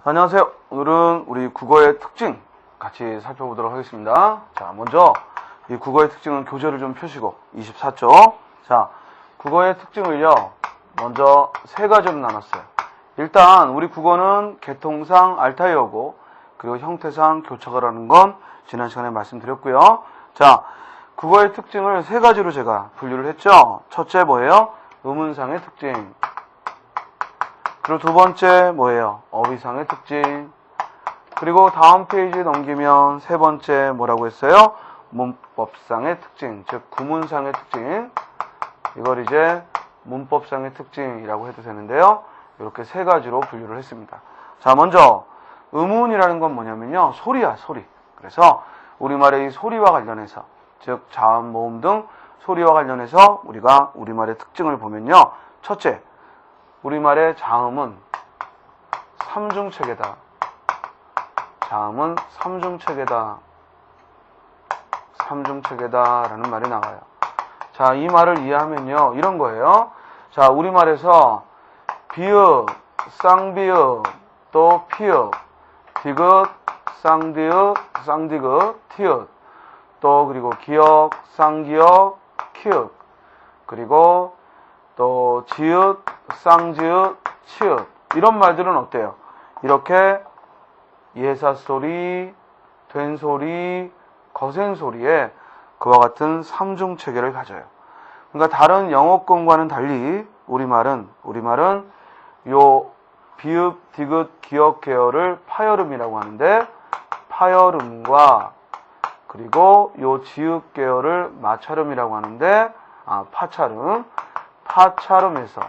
안녕하세요. 오늘은 우리 국어의 특징 같이 살펴보도록 하겠습니다. 자, 먼저 이 국어의 특징은 교재를 좀 펴시고 24쪽. 자, 국어의 특징을요, 먼저 세 가지로 나눴어요. 일단 우리 국어는 개통상 알타이어고, 그리고 형태상 교차어라는 건 지난 시간에 말씀드렸고요. 자, 국어의 특징을 세 가지로 제가 분류를 했죠. 첫째 뭐예요? 의문상의 특징. 그리고 두 번째 뭐예요? 어휘상의 특징. 그리고 다음 페이지 넘기면 세 번째 뭐라고 했어요? 문법상의 특징, 즉 구문상의 특징. 이걸 이제 문법상의 특징이라고 해도 되는데요. 이렇게 세 가지로 분류를 했습니다. 자, 먼저 의문이라는 건 뭐냐면요, 소리야, 소리. 그래서 우리말의 이 소리와 관련해서, 즉 자음, 모음 등 소리와 관련해서 우리가 우리말의 특징을 보면요, 첫째, 우리말의 자음은 삼중체계다. 자음은 삼중체계다. 삼중체계다라는 말이 나와요. 자, 이 말을 이해하면요, 이런 거예요. 자, 우리말에서 비읍, 쌍비읍, 또 피읍, 디귿, 쌍디귿, 쌍디귿, 티읕, 또 그리고 기역, 쌍기역, 키읔, 그리고 또 지읒, 쌍지읒, 치읒, 이런 말들은 어때요? 이렇게 예사소리, 된소리, 거센소리에 그와 같은 삼중체계를 가져요. 그러니까 다른 영어권과는 달리 우리말은 요 비읍, 디귿, 기역 계열을 파열음이라고 하는데, 파열음과 그리고 요 지읒 계열을 마찰음이라고 하는데, 파찰음, 파찰음에서,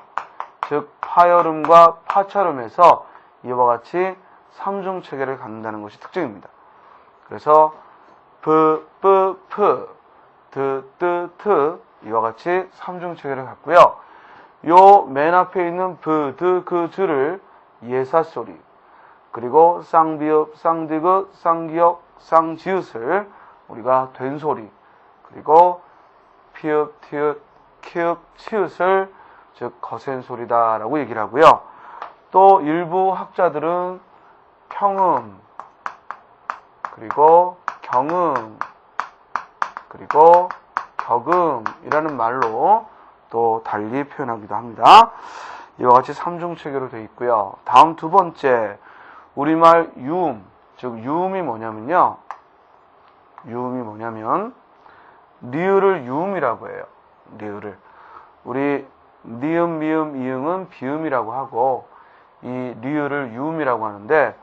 즉 파열음과 파찰음에서 이와 같이 삼중체계를 갖는다는 것이 특징입니다. 그래서 브, 뿌, 프, 드, 뜨, 트, 이와 같이 삼중체계를 갖고요. 요 맨 앞에 있는 브, 드, 그, 드를 예사소리, 그리고 쌍비읍, 쌍디귿, 쌍기역, 쌍지읒을 우리가 된소리, 그리고 피읍, 티읕, 키읔, 치읒을 즉 거센소리다라고 얘기를 하고요. 또 일부 학자들은 평음, 그리고 경음, 그리고 격음이라는 말로 또 달리 표현하기도 합니다. 이와 같이 삼중체계로 되어 있고요. 다음 두 번째, 우리말 유음, 즉 유음이 뭐냐면요, 리을을 유음이라고 해요. 리을을. 우리 니은, 미음, 이응은 비음이라고 하고, 이 리을을 유음이라고 하는데,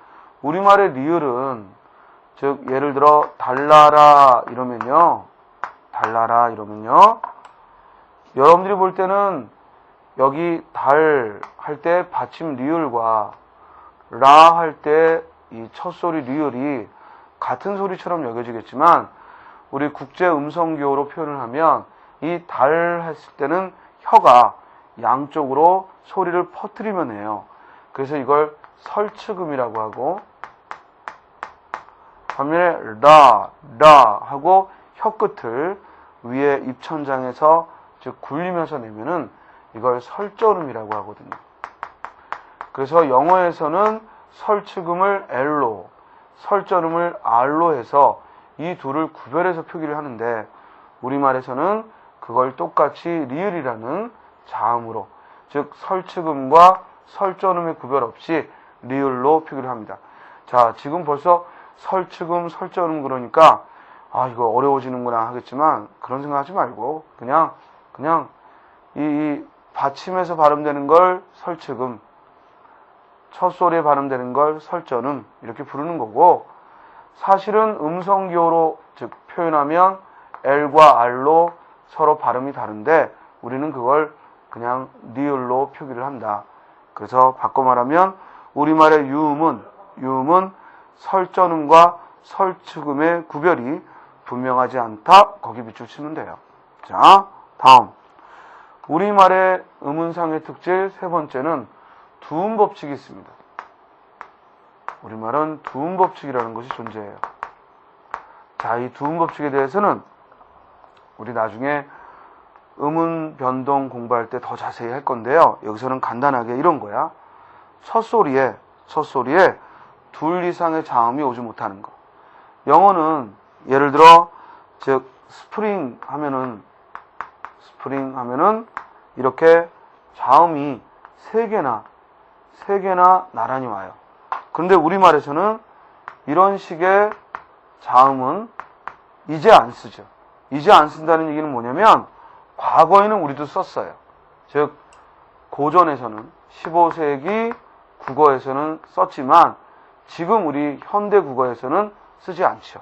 우리말의 리을은, 즉 예를 들어 달라라 이러면요, 여러분들이 볼 때는 여기 달 할 때 받침 리을과 라 할 때 이 첫소리 리을이 같은 소리처럼 여겨지겠지만, 우리 국제 음성교로 표현을 하면 이 달 했을 때는 혀가 양쪽으로 소리를 퍼뜨리면 해요. 그래서 이걸 설치금이라고 하고, 반면에 라 하고 혀끝을 위에 입천장에서 즉 굴리면서 내면은 이걸 설전음이라고 하거든요. 그래서 영어에서는 설치금을 L로, 설전음을 R로 해서 이 둘을 구별해서 표기를 하는데, 우리말에서는 그걸 똑같이 리을이라는 자음으로, 즉 설치금과 설전음의 구별 없이 리을로 표기를 합니다. 자, 지금 벌써 설치금, 설전음 그러니까 이거 어려워지는구나 하겠지만, 그런 생각하지 말고 그냥 이 받침에서 발음되는 걸 설치금, 첫 소리에 발음되는 걸 설전음, 이렇게 부르는 거고, 사실은 음성기호로 즉 표현하면 L과 R로 서로 발음이 다른데, 우리는 그걸 그냥 리을로 표기를 한다. 그래서 바꿔 말하면 우리말의 유음은 설전음과 설치금의 구별이 분명하지 않다. 거기 밑줄 치면 돼요. 자, 다음. 우리말의 음운상의 특질 세 번째는 두음법칙이 있습니다. 우리말은 두음법칙이라는 것이 존재해요. 자, 이 두음법칙에 대해서는 우리 나중에 음운 변동 공부할 때 더 자세히 할 건데요. 여기서는 간단하게 이런 거야. 첫 소리에 둘 이상의 자음이 오지 못하는 거. 영어는 예를 들어 즉 스프링 하면은 이렇게 자음이 세 개나 나란히 와요. 그런데 우리말에서는 이런 식의 자음은 이제 안 쓰죠. 이제 안 쓴다는 얘기는 뭐냐면 과거에는 우리도 썼어요. 즉 고전에서는 15세기 국어에서는 썼지만 지금 우리 현대 국어에서는 쓰지 않죠.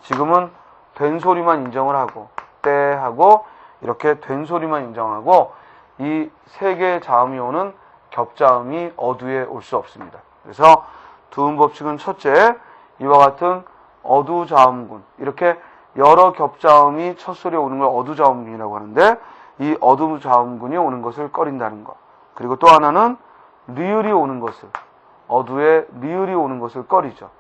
지금은 된 소리만 인정을 하고 때하고 이렇게 된 소리만 인정하고 이 세 개의 자음이 오는 겹자음이 어두에 올 수 없습니다. 그래서 두음 법칙은 첫째, 이와 같은 어두 자음군, 이렇게 여러 겹자음이 첫 소리에 오는 걸 어두 자음군이라고 하는데 이 어두 자음군이 오는 것을 꺼린다는 것. 그리고 또 하나는 리을이 오는 것을, 어두에 리을이 오는 것을 꺼리죠.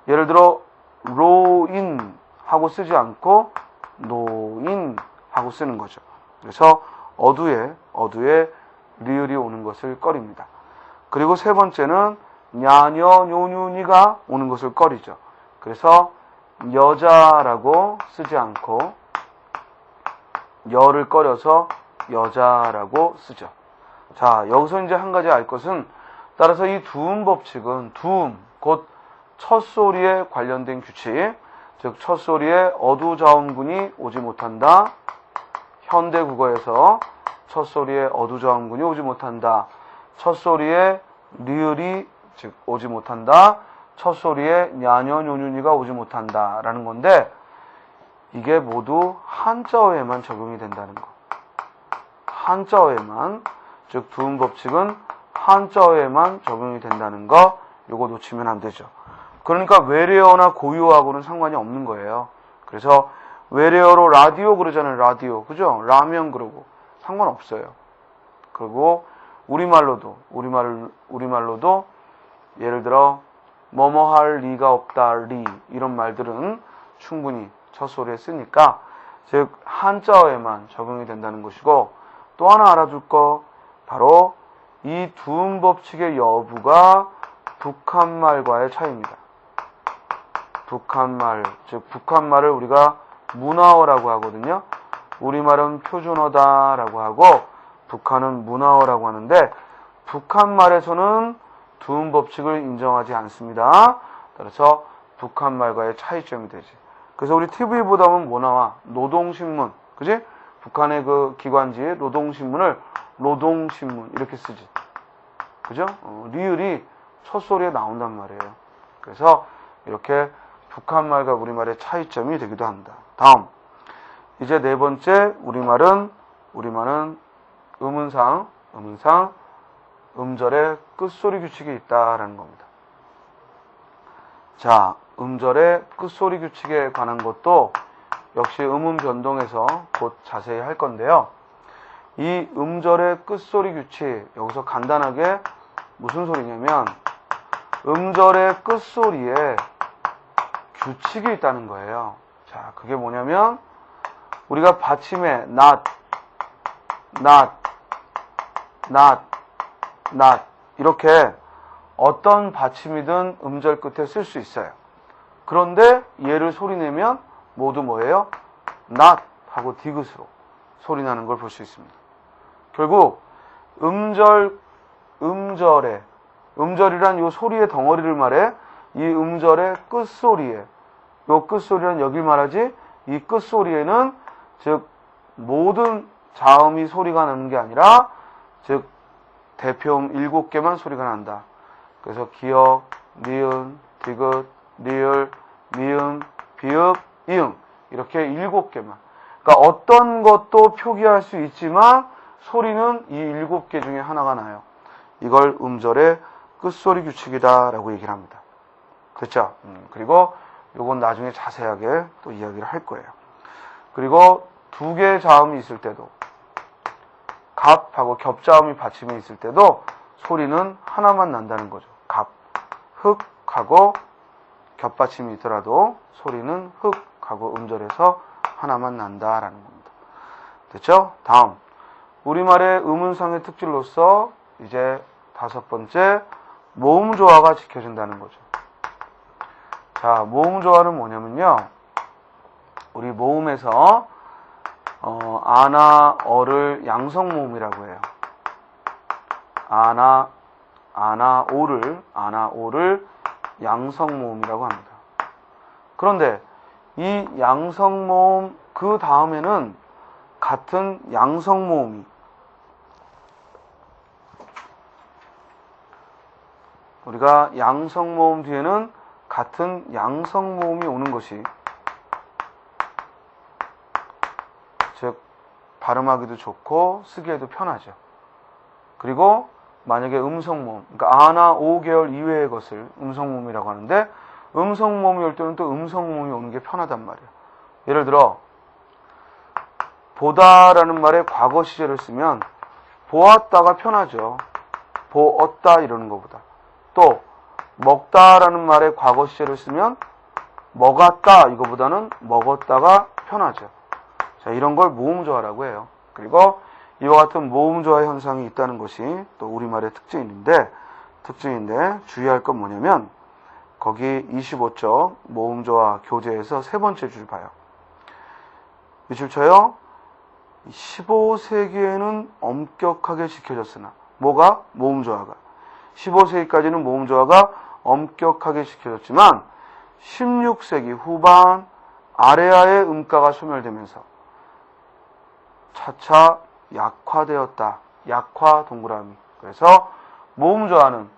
예를 들어 로인 하고 쓰지 않고 노인 하고 쓰는 거죠. 그래서 어두에 리을이 오는 것을 꺼립니다. 그리고 세 번째는 냐녀 뇨뉴니가 오는 것을 꺼리죠. 그래서 여자라고 쓰지 않고 여를 꺼려서 여자라고 쓰죠. 자, 여기서 이제 한 가지 알 것은 따라서 이 두음 법칙은 두음, 곧 첫 소리에 관련된 규칙, 즉 첫 소리에 어두 자음군이 오지 못한다. 현대 국어에서 첫 소리에 어두 자음군이 오지 못한다. 첫 소리에 리을이 즉 오지 못한다. 첫 소리에 냐녀 뇨뉴니가 오지 못한다 라는 건데 이게 모두 한자어에만 적용이 된다는 거. 한자어에만, 즉 두음 법칙은 한자어에만 적용이 된다는 거, 요거 놓치면 안 되죠. 그러니까 외래어나 고유어하고는 상관이 없는 거예요. 그래서 외래어로 라디오 그러잖아요. 라디오, 그죠? 라면 그러고 상관없어요. 그리고 우리말로도 예를 들어 뭐뭐 할 리가 없다 리 이런 말들은 충분히 첫 소리에 쓰니까 즉 한자어에만 적용이 된다는 것이고, 또 하나 알아둘 거 바로 이 두음 법칙의 여부가 북한말과의 차이입니다. 북한말, 즉 북한말을 우리가 문화어라고 하거든요. 우리말은 표준어다라고 하고 북한은 문화어라고 하는데 북한말에서는 두음 법칙을 인정하지 않습니다. 따라서 북한말과의 차이점이 되지. 그래서 우리 TV 보다 보면 뭐 나와? 노동신문, 그지? 북한의 그 기관지 노동신문을 노동신문 이렇게 쓰지, 그죠? 리을이 첫 소리에 나온단 말이에요. 그래서 이렇게 북한말과 우리말의 차이점이 되기도 합니다. 다음, 이제 네 번째, 우리말은 음운상 음절의 끝소리 규칙이 있다라는 겁니다. 자, 음절의 끝소리 규칙에 관한 것도 역시 음운 변동에서 곧 자세히 할 건데요. 이 음절의 끝소리 규칙, 여기서 간단하게 무슨 소리냐면 음절의 끝소리에 규칙이 있다는 거예요. 자, 그게 뭐냐면 우리가 받침에 not 이렇게 어떤 받침이든 음절 끝에 쓸 수 있어요. 그런데 얘를 소리내면 모두 뭐예요? not 하고 디귿으로 소리나는 걸 볼 수 있습니다. 결국 음절이란 요 소리의 덩어리를 말해. 이 음절의 끝소리에, 요 끝소리란 여길 말하지, 이 끝소리에는 즉 모든 자음이 소리가 나는 게 아니라 즉 대표음 7개만 소리가 난다. 그래서 기역, 니은, 디귿, 리을, 미음, 비읍, 이응 이렇게 7개만. 그러니까 어떤 것도 표기할 수 있지만 소리는 이 7개 중에 하나가 나요. 이걸 음절의 끝소리 규칙이다라고 얘기를 합니다. 됐죠? 그리고 요건 나중에 자세하게 또 이야기를 할 거예요. 그리고 두 개의 자음이 있을 때도, 갑하고 겹자음이 받침에 있을 때도 소리는 하나만 난다는 거죠. 갑, 흑하고 겹받침이 있더라도 소리는 흑하고 음절에서 하나만 난다라는 겁니다. 됐죠? 다음, 우리말의 음운상의 특질로서 이제 5번째, 모음 조화가 지켜진다는 거죠. 자, 모음조화는 뭐냐면요. 우리 모음에서 아나, 어를 양성모음이라고 해요. 아나, 오를 양성모음이라고 합니다. 그런데 이 양성모음 그 다음에는 같은 양성모음이 우리가 양성모음 뒤에는 같은 양성모음이 오는 것이 즉 발음하기도 좋고 쓰기에도 편하죠. 그리고 만약에 음성모음, 그러니까 아나, 오 계열 이외의 것을 음성모음이라고 하는데 음성모음이 올 때는 또 음성모음이 오는 게 편하단 말이에요. 예를 들어 보다라는 말에 과거 시제를 쓰면 보았다가 편하죠. 보었다 이러는 것보다. 또 먹다라는 말에 과거 시제를 쓰면 먹었다 이거보다는 먹었다가 편하죠. 자, 이런 걸 모음조화라고 해요. 그리고 이와 같은 모음조화 현상이 있다는 것이 또 우리말의 특징인데 주의할 건 뭐냐면 거기 25쪽 모음조화 교재에서 세 번째 줄 봐요. 밑줄 쳐요. 15세기에는 엄격하게 지켜졌으나 뭐가? 모음조화가. 15세기까지는 모음조화가 엄격하게 지켜졌지만 16세기 후반 아래아의 음가가 소멸되면서 차차 약화되었다. 약화 동그라미. 그래서 모음조화는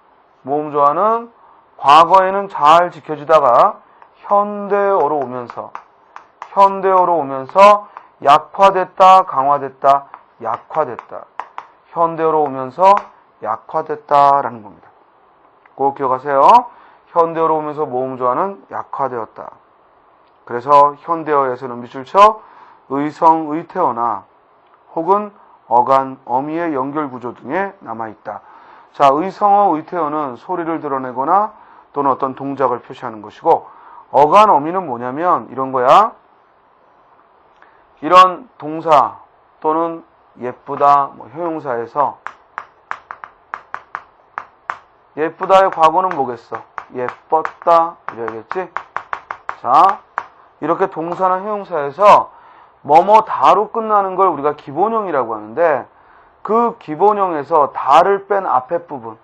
과거에는 잘 지켜지다가 현대어로 오면서 약화됐다, 강화됐다, 약화됐다. 현대어로 오면서 약화됐다라는 겁니다. 꼭 기억하세요. 현대어로 오면서 모음조화는 약화되었다. 그래서 현대어에서는 밑줄 쳐 의성, 의태어나 혹은 어간, 어미의 연결구조 등에 남아있다. 자, 의성어, 의태어는 소리를 드러내거나 또는 어떤 동작을 표시하는 것이고 어간, 어미는 뭐냐면 이런 거야. 이런 동사 또는 예쁘다, 형용사에서 예쁘다의 과거는 뭐겠어? 예뻤다 이래야겠지? 자, 이렇게 동사나 형용사에서 뭐뭐다로 끝나는 걸 우리가 기본형이라고 하는데 그 기본형에서 다를 뺀 앞에 부분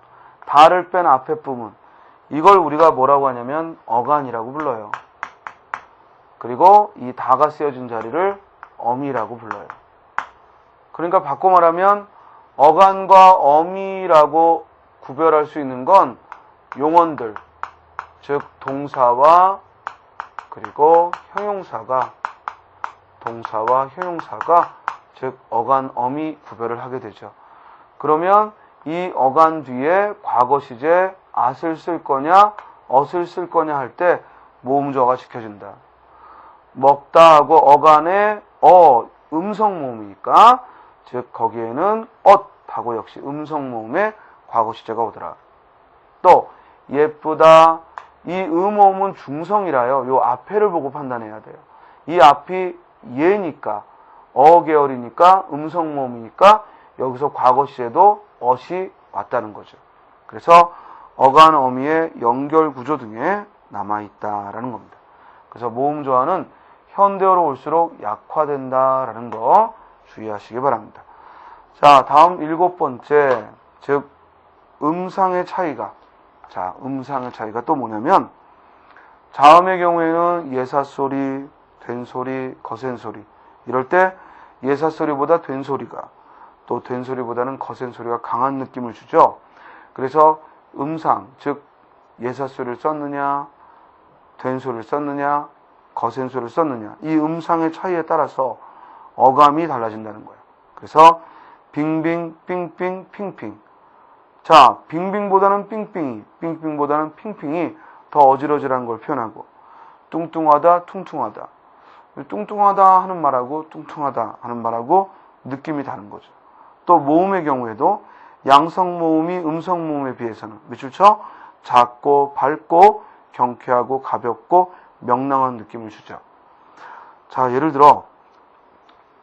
이걸 우리가 뭐라고 하냐면 어간이라고 불러요. 그리고 이 다가 쓰여진 자리를 어미라고 불러요. 그러니까 바꿔 말하면 어간과 어미라고 구별할 수 있는 건 용언들, 즉 동사와 그리고 형용사가 즉 어간, 어미 구별을 하게 되죠. 그러면 이 어간 뒤에 과거 시제 at을 쓸 거냐 ot을 쓸 거냐 할 때 모음조화가 지켜진다. 먹다 하고 어간에 음성 모음이니까 즉 거기에는 ha고 역시 음성 모음의 과거 시제가 오더라. 또 예쁘다 이 음모음은 중성이라요. 요 앞에를 보고 판단해야 돼요. 이 앞이 예니까 계열이니까 음성 모음이니까 여기서 과거 시제도 ot이 왔다는 거죠. 그래서 어간 어미의 연결 구조 등에 남아있다라는 겁니다. 그래서 모음조화는 현대어로 올수록 약화된다라는 거 주의하시기 바랍니다. 자, 다음 7번째, 즉 음상의 차이가. 자, 음상의 차이가 또 뭐냐면 자음의 경우에는 예사소리, 된소리, 거센소리 이럴 때 예사소리보다 된소리가 또 된소리보다는 거센소리가 강한 느낌을 주죠. 그래서 음상, 즉 예사소리를 썼느냐 된소리를 썼느냐 거센소리를 썼느냐 이 음상의 차이에 따라서 어감이 달라진다는 거예요. 그래서 빙빙, 삥삥, 핑핑. 자, 빙빙보다는 삥삥이, 삥삥보다는 핑핑이 더 어질어질한 걸 표현하고 뚱뚱하다, 퉁퉁하다. 뚱뚱하다 하는 말하고 뚱뚱하다 하는 말하고 느낌이 다른 거죠. 또 모음의 경우에도 양성 모음이 음성 모음에 비해서는 밑줄 쳐 작고 밝고 경쾌하고 가볍고 명랑한 느낌을 주죠. 자, 예를 들어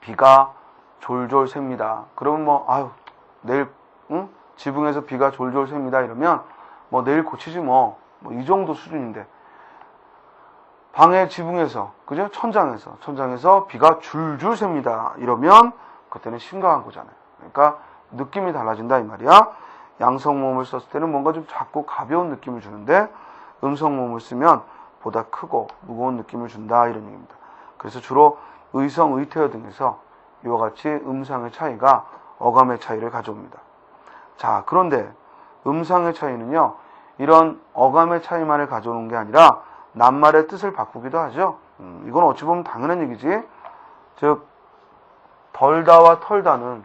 비가 졸졸 셉니다. 그러면 내일 지붕에서 비가 졸졸 셉니다. 이러면 내일 고치지 이 정도 수준인데 방의 지붕에서, 그죠? 천장에서 비가 줄줄 셉니다. 이러면 그때는 심각한 거잖아요. 그러니까 느낌이 달라진다 이 말이야. 양성모음을 썼을 때는 뭔가 좀 작고 가벼운 느낌을 주는데 음성모음을 쓰면 보다 크고 무거운 느낌을 준다 이런 얘기입니다. 그래서 주로 의성, 의태어 등에서 이와 같이 음상의 차이가 어감의 차이를 가져옵니다. 자, 그런데 음상의 차이는요, 이런 어감의 차이만을 가져오는 게 아니라 낱말의 뜻을 바꾸기도 하죠. 이건 어찌 보면 당연한 얘기지. 즉, 덜다와 털다는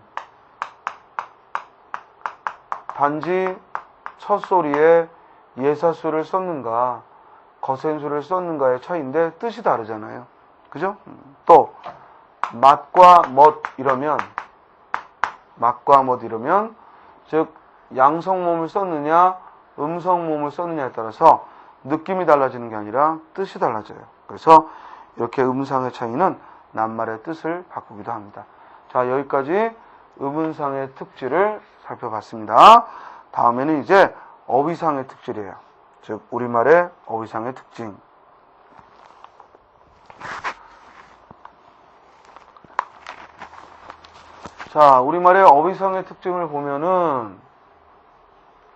단지 첫 소리에 예사수를 썼는가, 거센수를 썼는가의 차이인데 뜻이 다르잖아요. 그죠? 또, 맛과 멋 이러면, 즉, 양성모음을 썼느냐, 음성모음을 썼느냐에 따라서 느낌이 달라지는 게 아니라 뜻이 달라져요. 그래서 이렇게 음상의 차이는 낱말의 뜻을 바꾸기도 합니다. 자, 여기까지 음운상의 특질을 살펴봤습니다. 다음에는 이제 어휘상의 특질이에요. 즉, 우리말의 어휘상의 특징. 자, 우리말의 어휘상의 특징을 보면은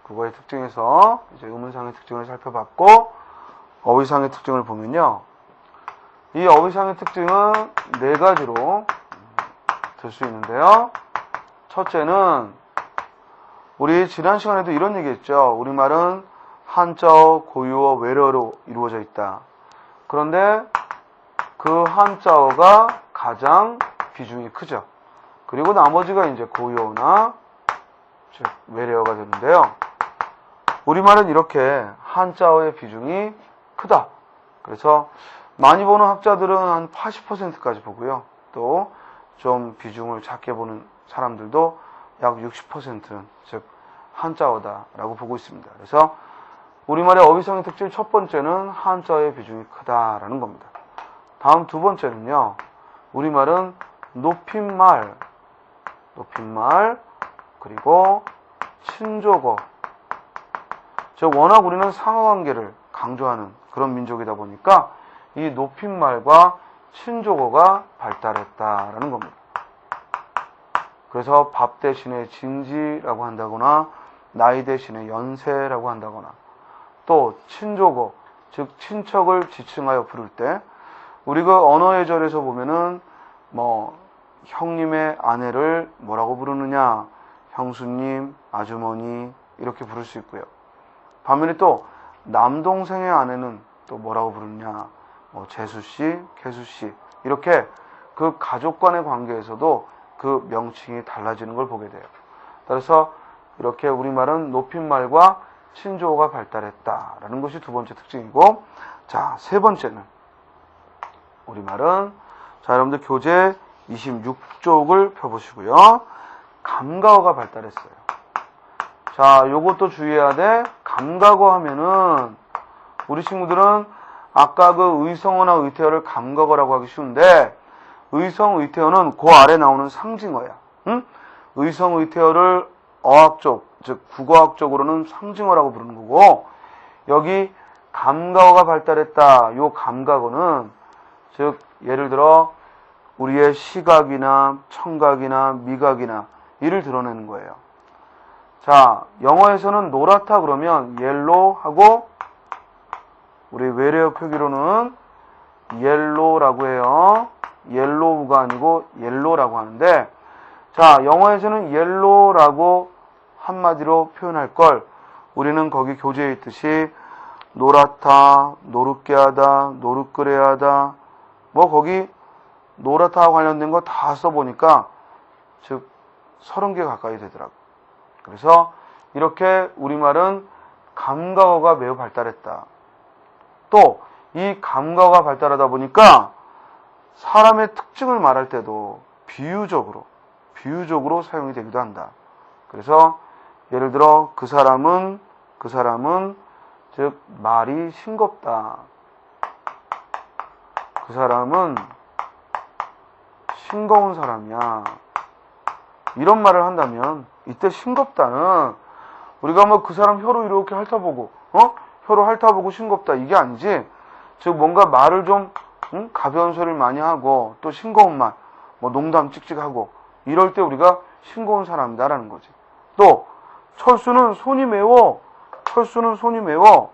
국어의 특징에서 이제 음운상의 특징을 살펴봤고, 어휘상의 특징을 보면요, 이 어휘상의 특징은 네 가지로 들 수 있는데요. 첫째는 우리 지난 시간에도 이런 얘기했죠. 우리말은 한자어, 고유어, 외래어로 이루어져 있다. 그런데 그 한자어가 가장 비중이 크죠. 그리고 나머지가 이제 고유어나 즉 외래어가 되는데요. 우리말은 이렇게 한자어의 비중이 크다. 그래서 많이 보는 학자들은 한 80%까지 보고요. 또 좀 비중을 작게 보는 사람들도 약 60%는 즉 한자어다라고 보고 있습니다. 그래서 우리말의 어휘상의 특징 첫 번째는 한자어의 비중이 크다라는 겁니다. 다음 두 번째는요. 우리말은 높임말 그리고 친조어, 즉 워낙 우리는 상하관계를 강조하는 그런 민족이다 보니까 이 높임말과 친조어가 발달했다라는 겁니다. 그래서 밥 대신에 진지라고 한다거나 나이 대신에 연세라고 한다거나 또 친조어, 즉 친척을 지칭하여 부를 때 우리 그 언어의 절에서 보면은 뭐 형님의 아내를 뭐라고 부르느냐, 형수님, 아주머니 이렇게 부를 수 있고요. 반면에 또 남동생의 아내는 또 뭐라고 부르느냐, 뭐 재수씨, 개수씨 이렇게 그 가족 간의 관계에서도 그 명칭이 달라지는 걸 보게 돼요. 따라서 이렇게 우리말은 높임말과 친조어가 발달했다라는 것이 두 번째 특징이고, 자, 세 번째는 우리말은, 자, 여러분들 교재 26쪽을 펴보시고요. 감가어가 발달했어요. 자, 요것도 주의해야 돼. 감가어 하면은 우리 친구들은 아까 그 의성어나 의태어를 감가어라고 하기 쉬운데 의성, 의태어는 그 아래 나오는 상징어야. 응? 의성, 의태어를 어학적, 즉 국어학적으로는 상징어라고 부르는 거고, 여기 감가어가 발달했다. 요 감가어는 즉 예를 들어 우리의 시각이나 청각이나 미각이나 이를 드러내는 거예요. 자, 영어에서는 노랗다 그러면 yellow 하고 우리 외래어 표기로는 yellow라고 해요. yellow가 아니고 yellow라고 하는데, 자, 영어에서는 yellow라고 한마디로 표현할 걸 우리는 거기 교재에 있듯이 노랗다, 노릇게 하다, 노릇그레 하다, 뭐 거기 노랗다와 관련된 거 다 써보니까 즉 30개 가까이 되더라고. 그래서 이렇게 우리말은 감가어가 매우 발달했다. 또 이 감가어가 발달하다 보니까 사람의 특징을 말할 때도 비유적으로 사용이 되기도 한다. 그래서 예를 들어 그 사람은 즉 말이 싱겁다. 그 사람은 싱거운 사람이야. 이런 말을 한다면 이때 싱겁다는 우리가 뭐 그 사람 혀로 이렇게 핥아보고 혀로 핥아보고 싱겁다 이게 아니지, 즉 뭔가 말을 좀 가벼운 소리를 많이 하고 또 싱거운 말, 뭐 농담 찍찍하고 이럴 때 우리가 싱거운 사람이다라는 거지. 또 철수는 손이 매워. 철수는 손이 매워.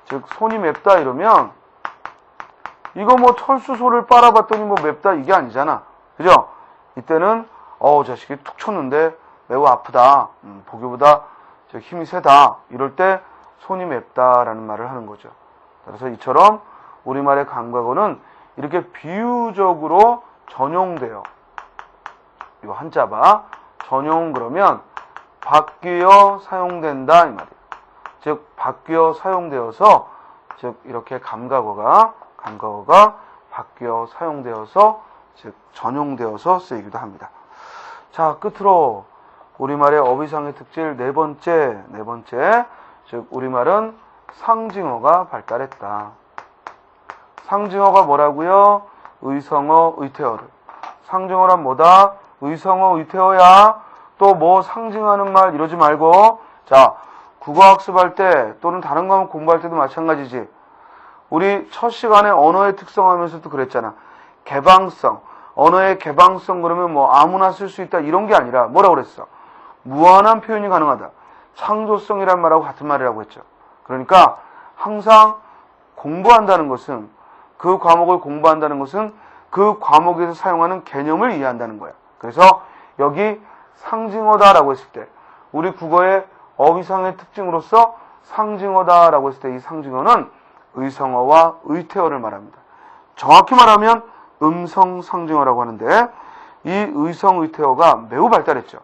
즉 손이 맵다 이러면 이거 뭐 철수 소를 빨아봤더니 뭐 맵다 이게 아니잖아. 그죠? 이때는 자식이 툭 쳤는데 매우 아프다. 보기보다 힘이 세다. 이럴 때 손이 맵다라는 말을 하는 거죠. 그래서 이처럼 우리말의 감각어는 이렇게 비유적으로 전용돼요. 이거 한자 봐. 전용 그러면 바뀌어 사용된다 이 말이에요. 즉 바뀌어 사용되어서 즉 이렇게 감각어가 바뀌어 사용되어서 즉 전용되어서 쓰이기도 합니다. 자, 끝으로 우리말의 어휘상의 특질 네 번째, 즉 우리말은 상징어가 발달했다. 상징어가 뭐라고요? 의성어, 의태어를. 상징어란 뭐다? 의성어, 의태어야. 또 뭐 상징하는 말 이러지 말고. 자, 국어 학습할 때 또는 다른 과목 공부할 때도 마찬가지지. 우리 첫 시간에 언어의 특성 하면서도 그랬잖아. 개방성. 언어의 개방성 그러면 뭐 아무나 쓸 수 있다 이런 게 아니라 뭐라고 그랬어? 무한한 표현이 가능하다. 창조성이란 말하고 같은 말이라고 했죠. 그러니까 항상 공부한다는 것은 그 과목을 공부한다는 것은 그 과목에서 사용하는 개념을 이해한다는 거야. 그래서 여기 상징어다라고 했을 때 우리 국어의 어휘상의 특징으로서 상징어다라고 했을 때 이 상징어는 의성어와 의태어를 말합니다. 정확히 말하면 음성 상징어라고 하는데 이 의성 의태어가 매우 발달했죠.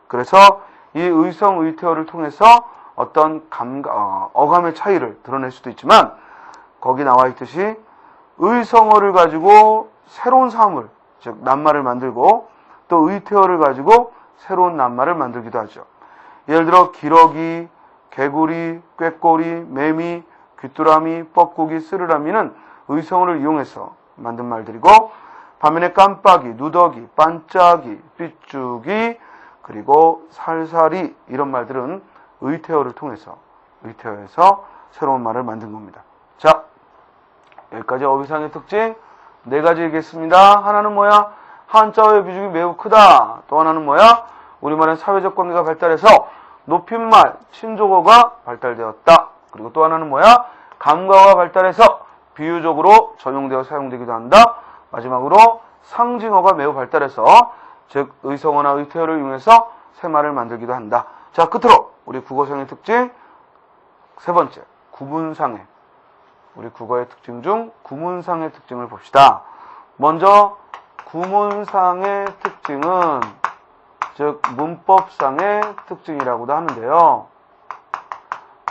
그래서 이 의성 의태어를 통해서 어떤 어감의 차이를 드러낼 수도 있지만 거기 나와 있듯이 의성어를 가지고 새로운 사물, 즉 낱말을 만들고 또 의태어를 가지고 새로운 낱말을 만들기도 하죠. 예를 들어 기러기, 개구리, 꾀꼬리, 매미, 귀뚜라미, 뻐꾸기, 쓰르라미는 의성어를 이용해서 만든 말들이고 반면에 깜빡이, 누더기, 반짝이, 삐죽이, 그리고 살살이 이런 말들은 의태어를 통해서 의태어에서 새로운 말을 만든 겁니다. 자, 여기까지 어휘상의 특징 네 가지 얘기했습니다. 하나는 뭐야? 한자어의 비중이 매우 크다. 또 하나는 뭐야? 우리말은 사회적 관계가 발달해서 높임말, 친족어가 발달되었다. 그리고 또 하나는 뭐야? 감각어가 발달해서 비유적으로 전용되어 사용되기도 한다. 마지막으로 상징어가 매우 발달해서 즉 의성어나 의태어를 이용해서 새 말을 만들기도 한다. 자, 끝으로 우리 국어상의 특징 세 번째, 구문상의. 우리 국어의 특징 중 구문상의 특징을 봅시다. 먼저 구문상의 특징은 즉 문법상의 특징이라고도 하는데요.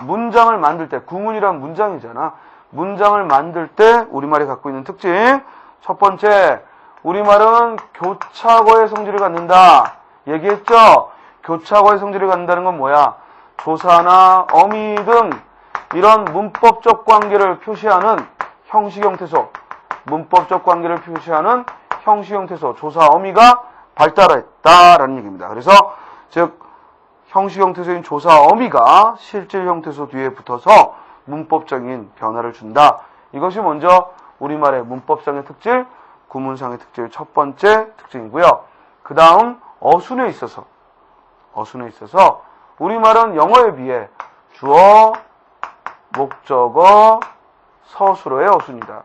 문장을 만들 때, 구문이란 문장이잖아. 문장을 만들 때 우리말이 갖고 있는 특징 첫 번째, 우리말은 교차어의 성질을 갖는다. 얘기했죠? 교차어의 성질을 갖는다는 건 뭐야? 조사나 어미 등 이런 문법적 관계를 표시하는 형식 형태소, 문법적 관계를 표시하는 형식 형태소, 조사 어미가 발달했다라는 얘기입니다. 그래서 즉 형식 형태소인 조사 어미가 실질 형태소 뒤에 붙어서 문법적인 변화를 준다. 이것이 먼저 우리말의 문법상의 특질, 구문상의 특질 첫 번째 특징이고요. 그 다음 어순에 있어서 우리말은 영어에 비해 주어, 목적어, 서술어의 어순이다.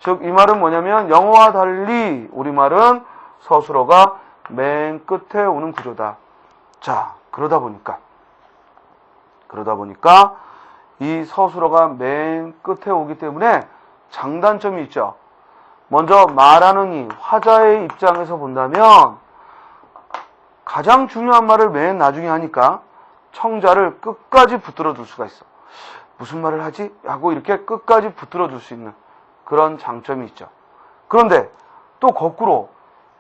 즉 이 말은 뭐냐면 영어와 달리 우리말은 서술어가 맨 끝에 오는 구조다. 자, 그러다 보니까 이 서술어가 맨 끝에 오기 때문에 장단점이 있죠. 먼저 말하는 이 화자의 입장에서 본다면 가장 중요한 말을 맨 나중에 하니까 청자를 끝까지 붙들어 둘 수가 있어. 무슨 말을 하지? 하고 이렇게 끝까지 붙들어 둘 수 있는 그런 장점이 있죠. 그런데 또 거꾸로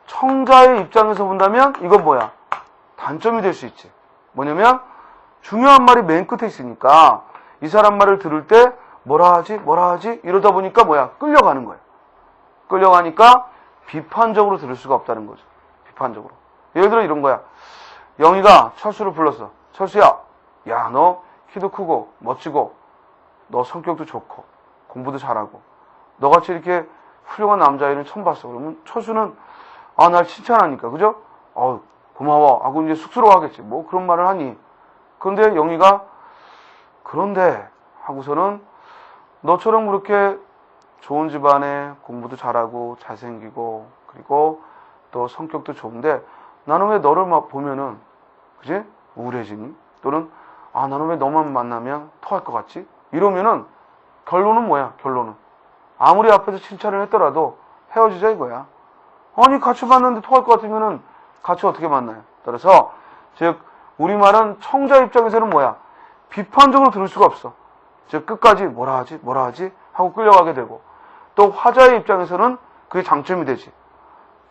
청자의 입장에서 본다면 이건 뭐야? 단점이 될 수 있지. 뭐냐면 중요한 말이 맨 끝에 있으니까 이 사람 말을 들을 때 뭐라 하지? 이러다 보니까 뭐야? 끌려가는 거야. 끌려가니까 비판적으로 들을 수가 없다는 거죠. 비판적으로. 예를 들어 이런 거야. 영희가 철수를 불렀어. 철수야, 야, 너 키도 크고 멋지고 너 성격도 좋고 공부도 잘하고 너같이 이렇게 훌륭한 남자애는 처음 봤어. 그러면 철수는 날 칭찬하니까 그죠? 고마워 하고 이제 쑥스러워하겠지. 뭐 그런 말을 하니. 그런데 영희가 그런데 하고서는 너처럼 그렇게 좋은 집안에 공부도 잘하고 잘생기고 그리고 또 성격도 좋은데 나는 왜 너를 막 보면은 그지? 우울해지니? 또는 나는 왜 너만 만나면 토할 것 같지? 이러면은 결론은 뭐야? 결론은 아무리 앞에서 칭찬을 했더라도 헤어지자 이거야. 아니 같이 만났는데 토할 것 같으면은 같이 어떻게 만나요? 따라서 즉 우리말은 청자 입장에서는 뭐야? 비판적으로 들을 수가 없어. 즉 끝까지 뭐라 하지 하고 끌려가게 되고 또 화자의 입장에서는 그게 장점이 되지.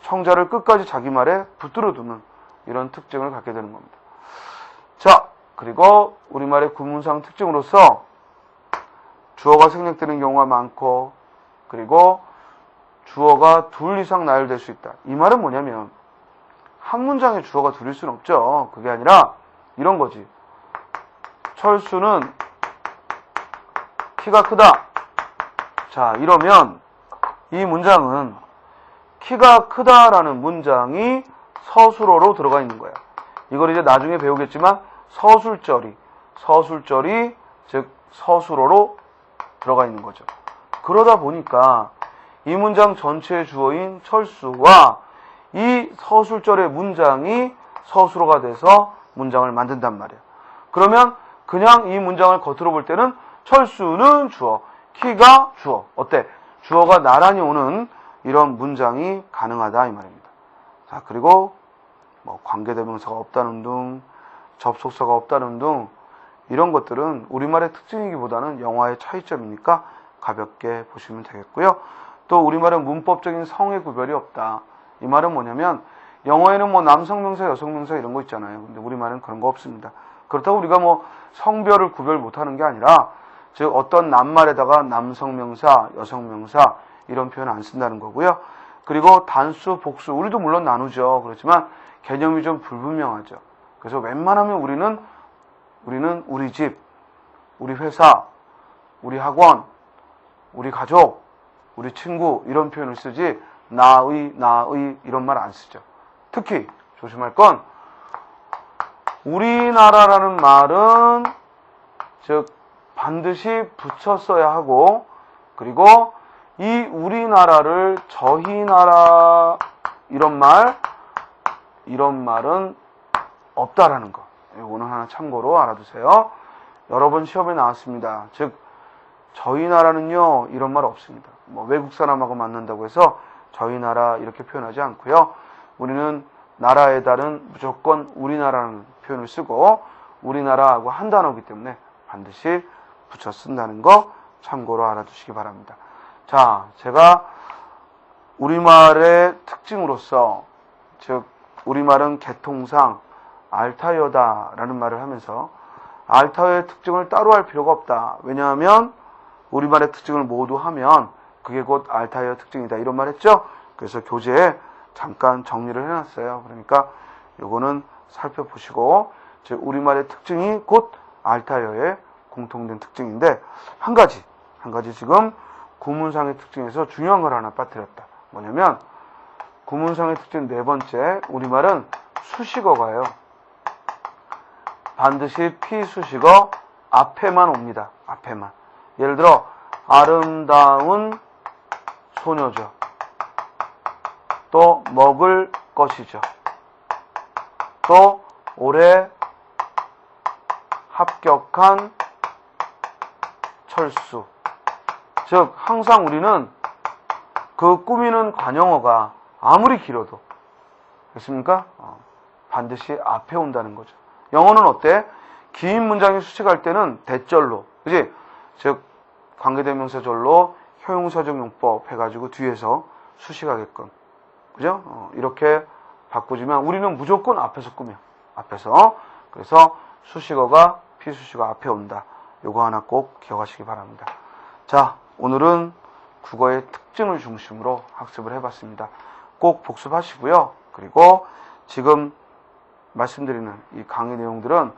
청자를 끝까지 자기 말에 붙들어 두는 이런 특징을 갖게 되는 겁니다. 자, 그리고 우리말의 구문상 특징으로서 주어가 생략되는 경우가 많고 그리고 주어가 둘 이상 나열될 수 있다. 이 말은 뭐냐면 한 문장에 주어가 둘일 수는 없죠. 그게 아니라 이런 거지. 철수는 키가 크다. 자, 이러면 이 문장은 키가 크다라는 문장이 서술어로 들어가 있는 거야. 이걸 이제 나중에 배우겠지만 서술절이 즉 서술어로 들어가 있는 거죠. 그러다 보니까 이 문장 전체의 주어인 철수와 이 서술절의 문장이 서술어가 돼서 문장을 만든단 말이야. 그러면 그냥 이 문장을 겉으로 볼 때는 철수는 주어, 키가 주어. 어때? 주어가 나란히 오는 이런 문장이 가능하다 이 말입니다. 자, 그리고 뭐 관계대명사가 없다는 등, 접속사가 없다는 등 이런 것들은 우리말의 특징이기보다는 영어의 차이점이니까 가볍게 보시면 되겠고요. 또 우리말은 문법적인 성의 구별이 없다. 이 말은 뭐냐면 영어에는 뭐 남성명사, 여성명사 이런 거 있잖아요. 근데 우리말은 그런 거 없습니다. 그렇다고 우리가 뭐 성별을 구별 못하는 게 아니라 즉 어떤 낱말에다가 남성명사, 여성명사 이런 표현 안 쓴다는 거고요. 그리고 단수, 복수 우리도 물론 나누죠. 그렇지만 개념이 좀 불분명하죠. 그래서 웬만하면 우리는 우리 집, 우리 회사, 우리 학원, 우리 가족, 우리 친구 이런 표현을 쓰지 나의 이런 말 안 쓰죠. 특히 조심할 건 우리나라라는 말은 즉 반드시 붙여 써야 하고 그리고 이 우리나라를 저희 나라 이런 말은 없다라는 거. 이거는 하나 참고로 알아두세요. 여러 번 시험에 나왔습니다. 즉 저희 나라는요 이런 말 없습니다. 뭐 외국 사람하고 만난다고 해서 저희 나라 이렇게 표현하지 않고요. 우리는 나라의 달은 무조건 우리나라라는 표현을 쓰고 우리나라하고 한 단어이기 때문에 반드시 붙여 쓴다는 거 참고로 알아두시기 바랍니다. 자, 제가 우리말의 특징으로서 즉 우리말은 개통상 알타이어다라는 말을 하면서 알타이어의 특징을 따로 할 필요가 없다. 왜냐하면 우리말의 특징을 모두 하면 그게 곧 알타이어 특징이다. 이런 말 했죠? 그래서 교재에 잠깐 정리를 해놨어요. 그러니까 요거는 살펴보시고 즉 우리말의 특징이 곧 알타이어의 공통된 특징인데 한 가지 지금 구문상의 특징에서 중요한 걸 하나 빠뜨렸다. 뭐냐면 구문상의 특징 네 번째 우리말은 수식어가요. 반드시 피수식어 앞에만 옵니다. 앞에만. 예를 들어 아름다운 소녀죠. 또 먹을 것이죠. 또 올해 합격한 철수. 즉 항상 우리는 그 꾸미는 관용어가 아무리 길어도 됐습니까? 반드시 앞에 온다는 거죠. 영어는 어때? 긴 문장이 수식할 때는 대절로, 그지? 즉 관계대명사절로 효용사적 용법 해가지고 뒤에서 수식하게끔, 그죠? 이렇게 바꾸지만 우리는 무조건 앞에서 꾸며. 앞에서. 그래서 수식어가 피수식어 앞에 온다. 요거 하나 꼭 기억하시기 바랍니다. 자, 오늘은 국어의 특징을 중심으로 학습을 해봤습니다. 꼭 복습하시고요. 그리고 지금 말씀드리는 이 강의 내용들은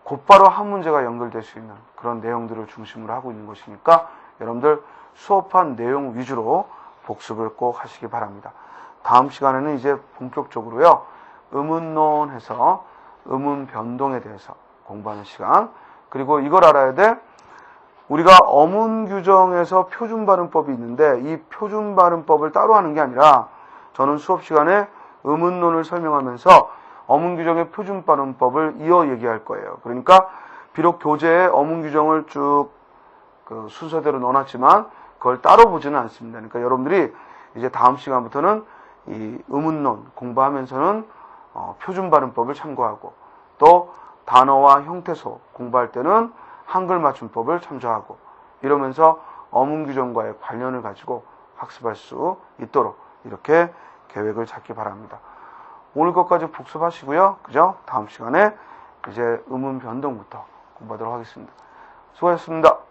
곧바로 한 문제가 연결될 수 있는 그런 내용들을 중심으로 하고 있는 것이니까 여러분들 수업한 내용 위주로 복습을 꼭 하시기 바랍니다. 다음 시간에는 이제 본격적으로요, 의문론해서 의문 변동에 대해서 공부하는 시간, 그리고 이걸 알아야 돼. 우리가 어문 규정에서 표준 발음법이 있는데 이 표준 발음법을 따로 하는 게 아니라 저는 수업 시간에 의문론을 설명하면서 어문 규정의 표준 발음법을 이어 얘기할 거예요. 그러니까 비록 교재에 어문 규정을 쭉 순서대로 넣어놨지만 그걸 따로 보지는 않습니다. 그러니까 여러분들이 이제 다음 시간부터는 이 의문론 공부하면서는 표준 발음법을 참고하고, 또 단어와 형태소 공부할 때는 한글 맞춤법을 참조하고, 이러면서 어문 규정과의 관련을 가지고 학습할 수 있도록 이렇게 계획을 잡기 바랍니다. 오늘 것까지 복습하시고요. 그죠? 다음 시간에 이제 의문 변동부터 공부하도록 하겠습니다. 수고하셨습니다.